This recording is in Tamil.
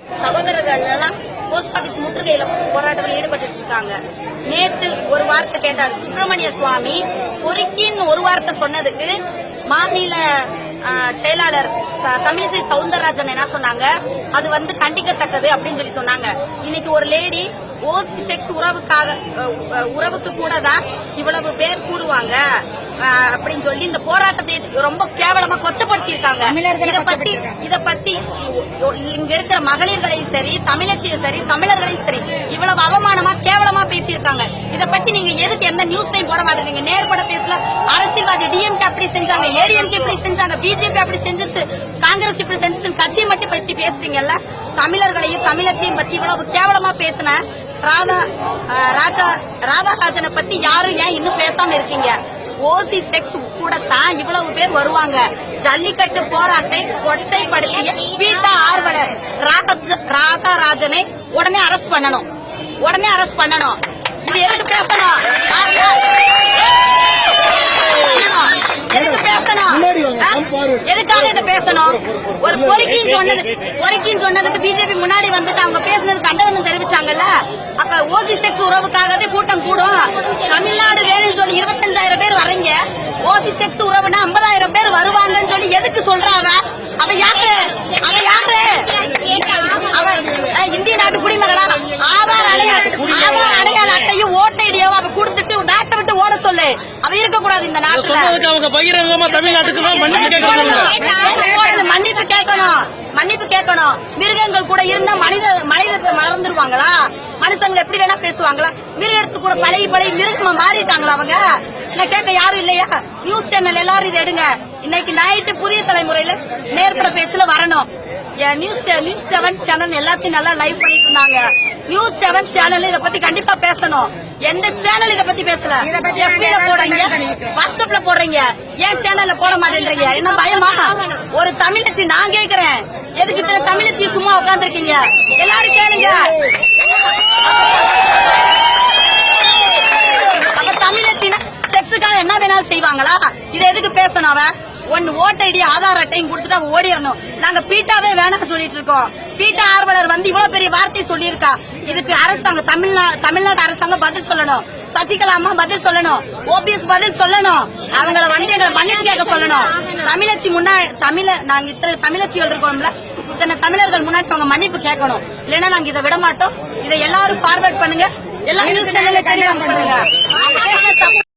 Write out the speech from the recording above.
சகோதரர்கள் எல்லாம் போஸ்ட் ஆபீஸ் முற்றுகையில போராட்டத்தில் ஈடுபட்டு இருக்காங்க. நேத்து ஒரு வார்த்தை கேட்டார் சுப்பிரமணிய சுவாமி, பொறுக்கின்னு ஒரு வார்த்தை சொன்னதுக்கு மாநில செயலாளர் தமிழிசை சவுந்தரராஜன் என்ன சொன்னாங்க, அது கண்டிக்கத்தக்கது அப்படின்னு சொல்லி சொன்னாங்க. இன்னைக்கு ஒரு லேடி ஓசி செக்ஸ் உறவுக்கு கூட தான் இவ்வளவு பேர் கூடுவாங்க அப்படின்னு சொல்லி இந்த போராட்டத்தை ரொம்ப கேவலமா கொச்சப்படுத்தி இருக்காங்க. இத பத்தி இங்க இருக்கிற மகளிர்களையும் சரி, தமிழச்சியும் சரி, தமிழர்களையும் சரி இவ்வளவு அவமானமா கேவலமா பேசியிருக்காங்க. இத பத்தி நீங்க எதுக்கு எந்த நியூஸ்லையும் போட மாட்டேங்க? நேர்பட பேசல. அரசியல்வாதி டிஎம்கே அப்படி செஞ்சாங்க, ஏடிஎம்கே இப்படி செஞ்சாங்க, பிஜேபி அப்படி செஞ்சிச்சு, காங்கிரஸ் இப்படி செஞ்சிச்சு, கட்சியை மட்டும் பத்தி பேசுறீங்கல்ல. தமிழர்களையும் தமிழச்சியும் பத்தி இவ்வளவு கேவலமா பேசின ராதாராஜனை பத்தி யாரும் ஏன் இன்னும் பேசாம இருக்கீங்க? ஓசி செக்ஸ் கூட தான் இவ்வளவு பேர் வருவாங்க. ஜல்லிக்கட்டு போராட்டத்தை கொச்சைப்படுத்திய பீட்டா ஆர்வலர் ராதாராஜனை உடனே அரெஸ்ட் பண்ணணும், உடனே அரெஸ்ட் பண்ணணும். இது எதுக்கு பேசணும்? எதுக்காக இதை பேசணும்? ஒரு பொறுக்கின்னு சொன்னதுக்கு பிஜேபி முன்னாடி வந்துட்டு அவங்க பேசுனது கண்டனம் தெரிவிச்சாங்கல்ல. அப்ப ஓசி செக்ஸ் உறவுக்காகவே கூட்டம் கூடும். தமிழ்நாடு வேணும்னு சொல்லி 25,000 பேர் வர்றீங்க. ஓசி செக்ஸ் உறவுனா 50,000 பேர் வருவாங்கன்னு சொல்லி எதுக்கு சொல்றாங்க? அவ யாரு? இந்திய நாட்டு குடிமகளா? ஆதார் அடையாள அட்டையும் ஓட்டு ஐடியாவும் அவ கொடுத்துட்டு நாட்டை விட்டு ஓட சொல்லு. அவ இருக்க கூடாது இந்த நாட்டுல. மன்னிப்பு கேட்கணும். மிருகங்கள் கூட இருந்தா மனிதத்தை மறந்துருவாங்களா? மனுஷங்க எப்படி வேணா பேசுவாங்களா? மிருகத்து கூட பழகி மிருகமா மாறிட்டாங்களா அவங்க? இல்ல கேட்க யாரும் இல்லையா? நியூஸ் சேனல் எல்லாரும் இதை எடுங்க. இன்னைக்கு நைட்டு புதிய தலைமுறையில நேர்பட பேச்சுல வரணும். நியூஸ் 7 சேனல் எல்லாத்தையும் நல்லா லைவ் பண்ணிட்டு இருந்தாங்க. நியூஸ் 7 சேனல் இத பத்தி கண்டிப்பா பேசணும். எந்த சேனல் இத பத்தி பேசல? எஃபில போடுறீங்க, வாட்ஸ்அப்ல போடுறீங்க, ஏன் சேனல்ல போட மாட்டேன்றீங்க? என்ன பயமா? ஒரு தமிழச்சி நான் கேக்குறேன், எதுக்கு இத்தனை தமிழச்சி சும்மா உட்கார்ந்து இருக்கீங்க? எல்லாரும் கேளுங்க. அப்ப தமிழச்சினா செக்ஸுக்காக என்ன வேணாலும் செய்வாங்களா? இதை எதுக்கு பேசணும்? அவன் ஒன்னு ஓட்டு ஐடி ஆதார் அட்டையும் கொடுத்துட்டு அவ ஓடிடணும். நாங்க பீட்டாவே வேணாம் சொல்லிட்டு இருக்கோம். பீட்டா ஆர்வலர் இவ்வளவு பெரிய வார்த்தை சொல்லியிருக்கா. இதுக்கு அரசாங்கம் தமிழ்நாடு அரசாங்கம் பதில் சொல்லணும். சசிகலா அம்மா பதில் சொல்லணும். ஓபிஎஸ் பதில் சொல்லணும். அவங்களை எங்களை மன்னிப்பு கேட்க சொல்லணும். தமிழச்சி முன்னாடி நாங்க இத்தனை தமிழச்சிகள் இருக்கோம்ல, இத்தனை தமிழர்கள் முன்னாடி அவங்க மன்னிப்பு கேட்கணும். இல்லைன்னா நாங்க இதை விட மாட்டோம். இதை எல்லாரும் ஃபார்வர்ட் பண்ணுங்க. எல்லா நியூஸ் சேனல்ல டெலிகாஸ்ட் பண்ணுங்க.